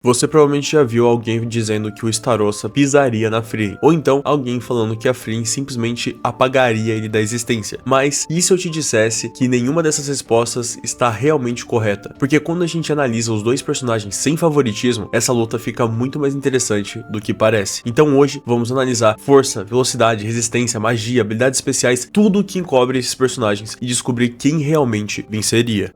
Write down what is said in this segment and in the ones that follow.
Você provavelmente já viu alguém dizendo que o Starossa pisaria na Frieren, ou então alguém falando que a Frieren simplesmente apagaria ele da existência. Mas e se eu te dissesse que nenhuma dessas respostas está realmente correta? Porque quando a gente analisa os dois personagens sem favoritismo, essa luta fica muito mais interessante do que parece. Então hoje vamos analisar força, velocidade, resistência, magia, habilidades especiais, tudo o que encobre esses personagens e descobrir quem realmente venceria.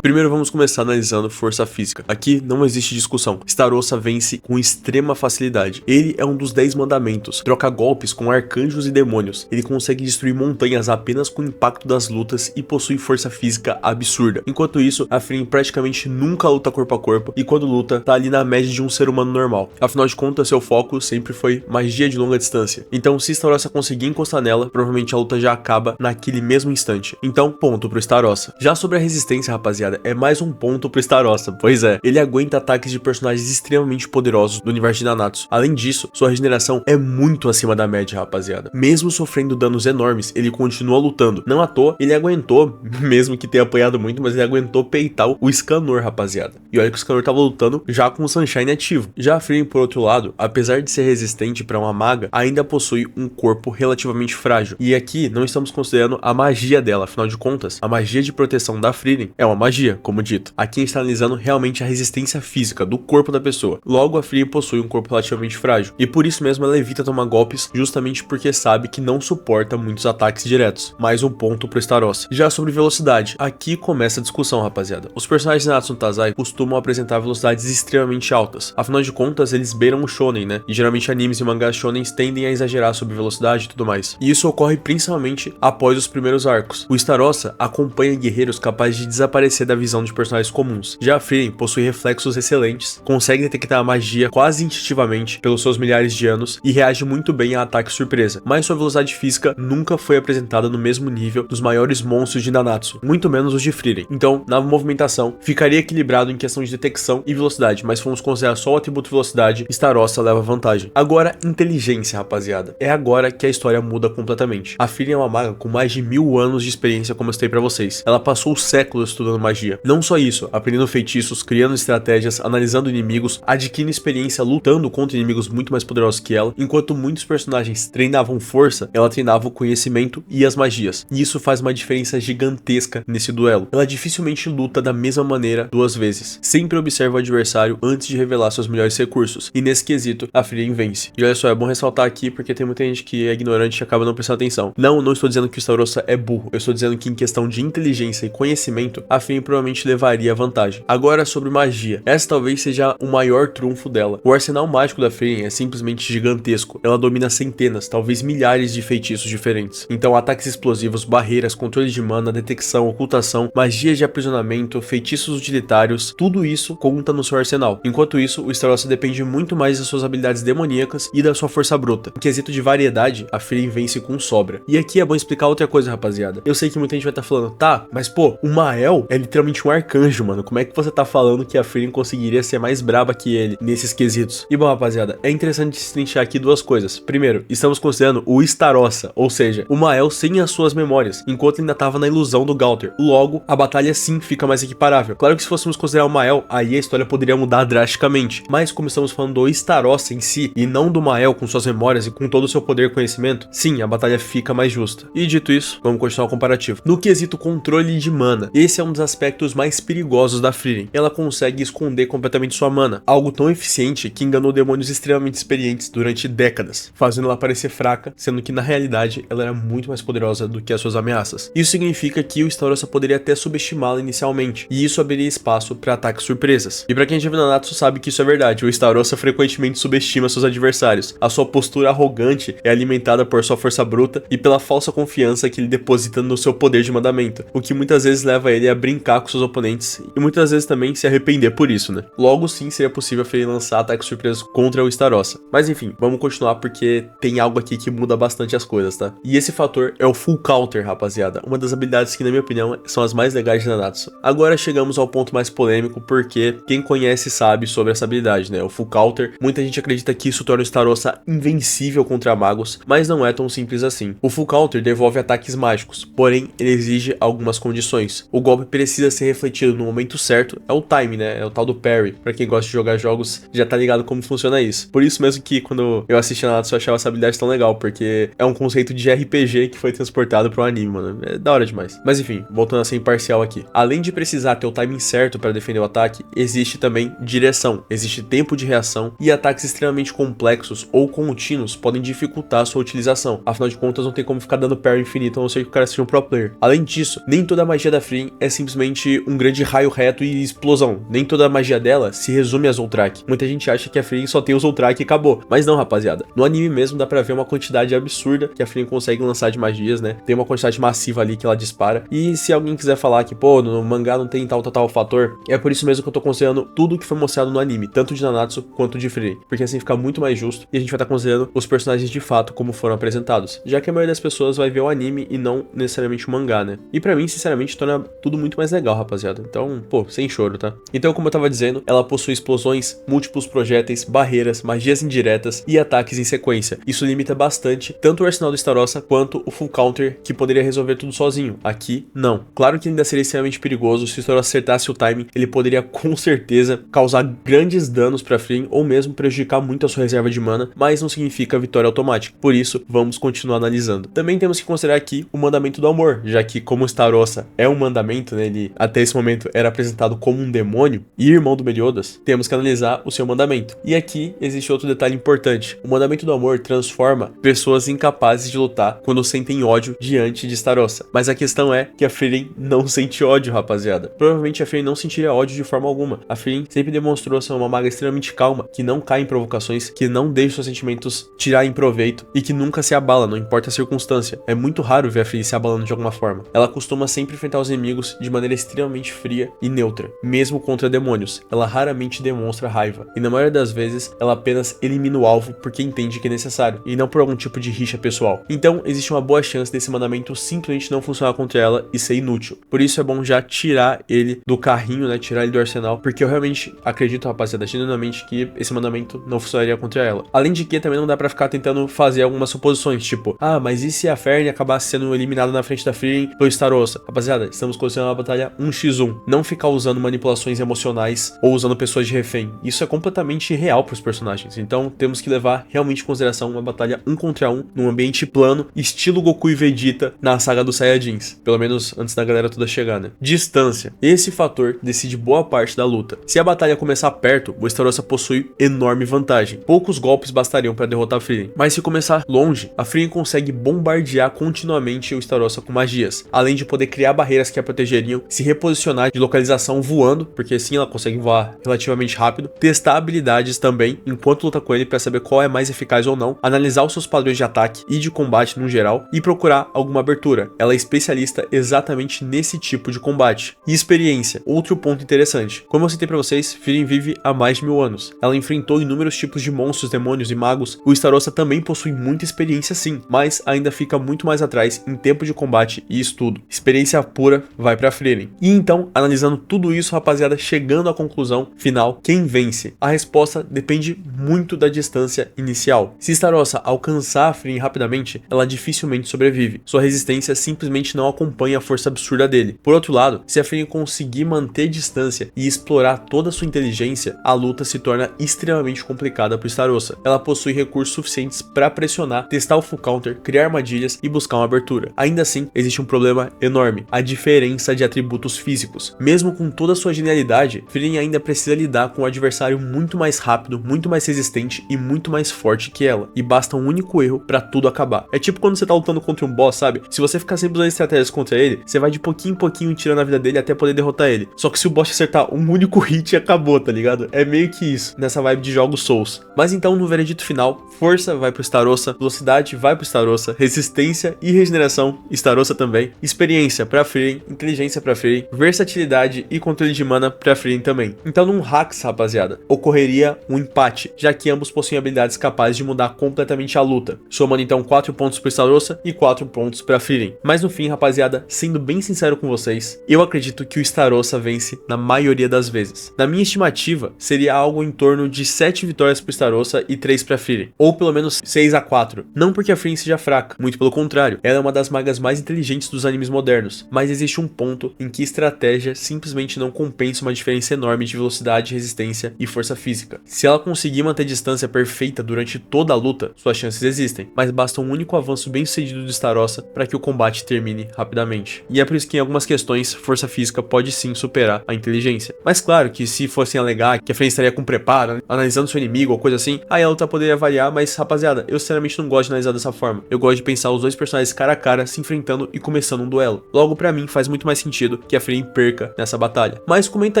Primeiro vamos começar analisando força física. Aqui não existe discussão. Starossa vence com extrema facilidade. Ele é um dos 10 mandamentos. Troca golpes com arcanjos e demônios. Ele consegue destruir montanhas apenas com o impacto das lutas e possui força física absurda. Enquanto isso, a Frieren praticamente nunca luta corpo a corpo e quando luta, tá ali na média de um ser humano normal. Afinal de contas, seu foco sempre foi magia de longa distância. Então, se Starossa conseguir encostar nela, provavelmente a luta já acaba naquele mesmo instante. Então, ponto pro Starossa. Já sobre a resistência, rapaziada, é mais um ponto pro Starossa, pois é, ele aguenta ataques de personagens extremamente poderosos do universo de Nanatsu. Além disso, sua regeneração é muito acima da média, rapaziada. Mesmo sofrendo danos enormes, ele continua lutando. Não à toa, ele aguentou, mesmo que tenha apanhado muito, mas ele aguentou peitar o Scanor, rapaziada. E olha que o Scanor tava lutando já com o Sunshine ativo. Já a Frieren, por outro lado, apesar de ser resistente para uma maga, ainda possui um corpo relativamente frágil. E aqui não estamos considerando a magia dela, afinal de contas, a magia de proteção da Frieren é uma magia, como dito. Aqui a gente está analisando realmente a resistência física do corpo da pessoa. Logo, a Frieren possui um corpo relativamente frágil. E por isso mesmo ela evita tomar golpes, justamente porque sabe que não suporta muitos ataques diretos. Mais um ponto pro Starossa. Já sobre velocidade, aqui começa a discussão, rapaziada. Os personagens de Natsu no Taizai costumam apresentar velocidades extremamente altas. Afinal de contas, eles beiram o shonen, né? E geralmente animes e mangás shonens tendem a exagerar sobre velocidade e tudo mais. E isso ocorre principalmente após os primeiros arcos. O Starossa acompanha guerreiros capazes de desaparecer da visão de personagens comuns. Já a Frieren possui reflexos excelentes, consegue detectar a magia quase instintivamente pelos seus milhares de anos e reage muito bem a ataques surpresa, mas sua velocidade física nunca foi apresentada no mesmo nível dos maiores monstros de Nanatsu, muito menos os de Frieren. Então, na movimentação, ficaria equilibrado em questão de detecção e velocidade, mas se formos considerar só o atributo velocidade, Starossa leva vantagem. Agora, inteligência, rapaziada. É agora que a história muda completamente. A Frieren é uma maga com mais de 1000 anos de experiência, como eu citei pra vocês. Ela passou séculos estudando magia. Não só isso, aprendendo feitiços, criando estratégias, analisando inimigos, adquirindo experiência lutando contra inimigos muito mais poderosos que ela. Enquanto muitos personagens treinavam força, ela treinava o conhecimento e as magias. E isso faz uma diferença gigantesca nesse duelo. Ela dificilmente luta da mesma maneira duas vezes. Sempre observa o adversário antes de revelar seus melhores recursos. E nesse quesito, a Frieren vence. E olha só, é bom ressaltar aqui porque tem muita gente que é ignorante e acaba não prestando atenção. Não estou dizendo que o Starossa é burro. Eu estou dizendo que em questão de inteligência e conhecimento, a Frieren provavelmente levaria vantagem. Agora sobre magia, essa talvez seja o maior trunfo dela. O arsenal mágico da Frieren é simplesmente gigantesco. Ela domina centenas, talvez milhares de feitiços diferentes. Então ataques explosivos, barreiras, controle de mana, detecção, ocultação, magias de aprisionamento, feitiços utilitários, tudo isso conta no seu arsenal. Enquanto isso, o Starossa depende muito mais das suas habilidades demoníacas e da sua força bruta. Em quesito de variedade, a Frieren vence com sobra. E aqui é bom explicar outra coisa, rapaziada. Eu sei que muita gente vai estar falando, tá, mas pô, o Mael é literalmente um arcanjo, mano. Como é que você tá falando que a Frieren conseguiria ser mais braba que ele nesses quesitos? E bom, rapaziada, é interessante destrinchar aqui duas coisas. Primeiro, estamos considerando o Starossa, ou seja, o Mael sem as suas memórias, enquanto ainda tava na ilusão do Gaulter. Logo, a batalha sim fica mais equiparável. Claro que se fôssemos considerar o Mael, aí a história poderia mudar drasticamente. Mas como estamos falando do Starossa em si, e não do Mael com suas memórias e com todo o seu poder e conhecimento, sim, a batalha fica mais justa. E dito isso, vamos continuar o comparativo. No quesito controle de mana, esse é um dos aspectos mais perigosos da Frieren. Ela consegue esconder completamente sua mana, algo tão eficiente que enganou demônios extremamente experientes durante décadas, fazendo ela parecer fraca, sendo que na realidade ela era muito mais poderosa do que as suas ameaças. Isso significa que o Starossa poderia até subestimá-la inicialmente, e isso abriria espaço para ataques surpresas. E para quem já viu Nanatsu sabe que isso é verdade, o Starossa frequentemente subestima seus adversários. A sua postura arrogante é alimentada por sua força bruta e pela falsa confiança que ele deposita no seu poder de mandamento, o que muitas vezes leva ele a brincar com seus oponentes e muitas vezes também se arrepender por isso, né? Logo sim seria possível a Frieren lançar ataques surpresos contra o Starossa. Mas enfim, vamos continuar porque tem algo aqui que muda bastante as coisas, tá? E esse fator é o Full Counter, rapaziada. Uma das habilidades que, na minha opinião, são as mais legais de Nanatsu. Agora chegamos ao ponto mais polêmico porque quem conhece sabe sobre essa habilidade, né? O Full Counter. Muita gente acredita que isso torna o Starossa invencível contra magos, mas não é tão simples assim. O Full Counter devolve ataques mágicos, porém ele exige algumas condições. O golpe precisa precisa ser refletido no momento certo é o time, né? É o tal do parry. Pra quem gosta de jogar jogos, já tá ligado como funciona isso. Por isso mesmo que quando eu assisti a Nanatsu eu achava essa habilidade tão legal, porque é um conceito de RPG que foi transportado pro anime, mano. É da hora demais. Mas enfim, voltando a ser imparcial aqui. Além de precisar ter o timing certo para defender o ataque, existe também direção, existe tempo de reação e ataques extremamente complexos ou contínuos podem dificultar a sua utilização. Afinal de contas, não tem como ficar dando parry infinito a não ser que o cara seja um pro player. Além disso, nem toda a magia da Frieren é simplesmente um grande raio reto e explosão. Nem toda a magia dela se resume a Zoltrak. Muita gente acha que a Frieren só tem o Zoltrak e acabou. Mas não, rapaziada. No anime mesmo dá pra ver uma quantidade absurda que a Frieren consegue lançar de magias, né? Tem uma quantidade massiva ali que ela dispara. E se alguém quiser falar que, pô, no mangá não tem tal fator, é por isso mesmo que eu tô considerando tudo que foi mostrado no anime, tanto de Nanatsu quanto de Frieren. Porque assim fica muito mais justo e a gente vai estar considerando os personagens de fato como foram apresentados. Já que a maioria das pessoas vai ver o anime e não necessariamente o mangá, né? E pra mim, sinceramente, torna tudo muito mais legal, rapaziada. Então, pô, sem choro, tá? Então, como eu tava dizendo, ela possui explosões, múltiplos projéteis, barreiras, magias indiretas e ataques em sequência. Isso limita bastante tanto o arsenal do Starossa quanto o full counter, que poderia resolver tudo sozinho. Aqui, não. Claro que ainda seria extremamente perigoso. Se o Starossa acertasse o timing, ele poderia com certeza causar grandes danos pra Frieren ou mesmo prejudicar muito a sua reserva de mana, mas não significa vitória automática. Por isso, vamos continuar analisando. Também temos que considerar aqui o mandamento do amor, já que como o Starossa é um mandamento, né, ele até esse momento era apresentado como um demônio e irmão do Meliodas, temos que analisar o seu mandamento. E aqui existe outro detalhe importante. O mandamento do amor transforma pessoas incapazes de lutar quando sentem ódio diante de Starossa. Mas a questão é que a Frieren não sente ódio, rapaziada. Provavelmente a Frieren não sentiria ódio de forma alguma. A Frieren sempre demonstrou ser uma maga extremamente calma, que não cai em provocações, que não deixa seus sentimentos tirar em proveito e que nunca se abala, não importa a circunstância. É muito raro ver a Frieren se abalando de alguma forma. Ela costuma sempre enfrentar os inimigos de maneira extremamente fria e neutra, mesmo contra demônios. Ela raramente demonstra raiva, e na maioria das vezes ela apenas elimina o alvo porque entende que é necessário, e não por algum tipo de rixa pessoal. Então existe uma boa chance desse mandamento simplesmente não funcionar contra ela e ser inútil. Por isso é bom já tirar ele do carrinho, né, tirar ele do arsenal, porque eu realmente acredito, rapaziada, genuinamente que esse mandamento não funcionaria contra ela. Além de que também não dá pra ficar tentando fazer algumas suposições, tipo, ah, mas e se a Fern acabasse sendo eliminada na frente da Frieren pelo Starossa? Rapaziada, estamos considerando uma batalha 1x1, não ficar usando manipulações emocionais ou usando pessoas de refém. Isso é completamente irreal pros personagens, então temos que levar realmente em consideração uma batalha 1 contra 1, num ambiente plano, estilo Goku e Vegeta na saga dos Saiyajins, pelo menos antes da galera toda chegar, né? Distância. Esse fator decide boa parte da luta. Se a batalha começar perto, o Starossa possui enorme vantagem. Poucos golpes bastariam para derrotar a Frieren, mas se começar longe, a Frieren consegue bombardear continuamente o Starossa com magias, além de poder criar barreiras que a protegeriam, se reposicionar de localização voando, porque assim ela consegue voar relativamente rápido, testar habilidades também enquanto luta com ele para saber qual é mais eficaz ou não, analisar os seus padrões de ataque e de combate no geral e procurar alguma abertura. Ela é especialista exatamente nesse tipo de combate. E experiência, outro ponto interessante. Como eu citei para vocês, Frieren vive há mais de 1000 anos. Ela enfrentou inúmeros tipos de monstros, demônios e magos. O Starossa também possui muita experiência sim, mas ainda fica muito mais atrás em tempo de combate e estudo. Experiência pura vai pra Frieren. E então, analisando tudo isso, rapaziada, chegando à conclusão final, quem vence? A resposta depende muito da distância inicial. Se Starossa alcançar a Frieren rapidamente, ela dificilmente sobrevive. Sua resistência simplesmente não acompanha a força absurda dele. Por outro lado, se a Frieren conseguir manter distância e explorar toda a sua inteligência, a luta se torna extremamente complicada para o Starossa. Ela possui recursos suficientes para pressionar, testar o full counter, criar armadilhas e buscar uma abertura. Ainda assim, existe um problema enorme: a diferença de atributos físicos. Mesmo com toda a sua genialidade, Frieren ainda precisa lidar com um adversário muito mais rápido, muito mais resistente e muito mais forte que ela. E basta um único erro para tudo acabar. É tipo quando você tá lutando contra um boss, sabe? Se você ficar sempre usando estratégias contra ele, você vai de pouquinho em pouquinho tirando a vida dele até poder derrotar ele. Só que se o boss acertar um único hit, acabou, tá ligado? É meio que isso, nessa vibe de jogos Souls. Mas então, no veredito final, força vai pro Starossa, velocidade vai pro Starossa, resistência e regeneração, Starossa também, experiência pra Frieren, inteligência pra Frieren, versatilidade e controle de mana pra Frieren também. Então, num hacks, rapaziada, ocorreria um empate, já que ambos possuem habilidades capazes de mudar completamente a luta, somando então 4 pontos pro Starossa e 4 pontos pra Frieren. Mas no fim, rapaziada, sendo bem sincero com vocês, eu acredito que o Starossa vence na maioria das vezes. Na minha estimativa, seria algo em torno de 7 vitórias pro Starossa e 3 pra Frieren, ou pelo menos 6-4. Não porque a Frieren seja fraca, muito pelo contrário, ela é uma das magas mais inteligentes dos animes modernos, mas existe um ponto em em que estratégia simplesmente não compensa uma diferença enorme de velocidade, resistência e força física. Se ela conseguir manter a distância perfeita durante toda a luta, suas chances existem, mas basta um único avanço bem sucedido do Starossa para que o combate termine rapidamente. E é por isso que em algumas questões, força física pode sim superar a inteligência. Mas claro que se fossem alegar que a frente estaria com preparo, analisando seu inimigo ou coisa assim, aí a luta poderia variar, mas rapaziada, eu sinceramente não gosto de analisar dessa forma. Eu gosto de pensar os dois personagens cara a cara se enfrentando e começando um duelo. Logo, pra mim, faz muito mais sentido que a Frame perca nessa batalha. Mas comenta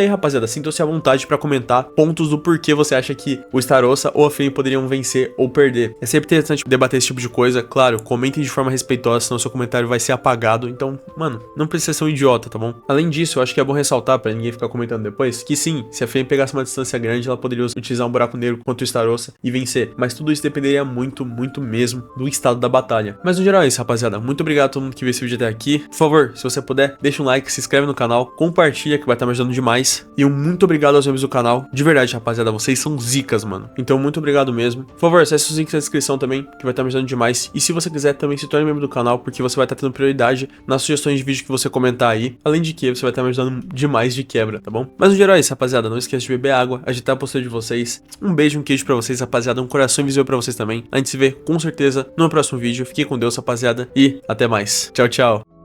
aí, rapaziada, sintam-se à vontade pra comentar pontos do porquê você acha que o Starossa ou a Frame poderiam vencer ou perder. É sempre interessante debater esse tipo de coisa. Claro, comentem de forma respeitosa, senão seu comentário vai ser apagado. Então, mano, não precisa ser um idiota, tá bom? Além disso, eu acho que é bom ressaltar, pra ninguém ficar comentando depois, que sim, se a Frame pegasse uma distância grande, ela poderia utilizar um buraco negro contra o Starossa e vencer. Mas tudo isso dependeria muito, muito mesmo do estado da batalha. Mas no geral é isso, rapaziada. Muito obrigado a todo mundo que viu esse vídeo até aqui. Por favor, se você puder, deixa um like, se inscreve no canal, compartilha que vai estar me ajudando demais. E um muito obrigado aos membros do canal. De verdade, rapaziada, vocês são zicas, mano. Então, muito obrigado mesmo. Por favor, acesse os links na descrição também, que vai estar me ajudando demais. E se você quiser, também se torne membro do canal, porque você vai estar tendo prioridade nas sugestões de vídeo que você comentar aí. Além de que, você vai estar me ajudando demais de quebra, tá bom? Mas no geral é isso, rapaziada. Não esqueça de beber água, agitar a postura de vocês. Um beijo, um queijo pra vocês, rapaziada. Um coração invisível pra vocês também. A gente se vê, com certeza, no próximo vídeo. Fique com Deus, rapaziada. E até mais. Tchau, tchau.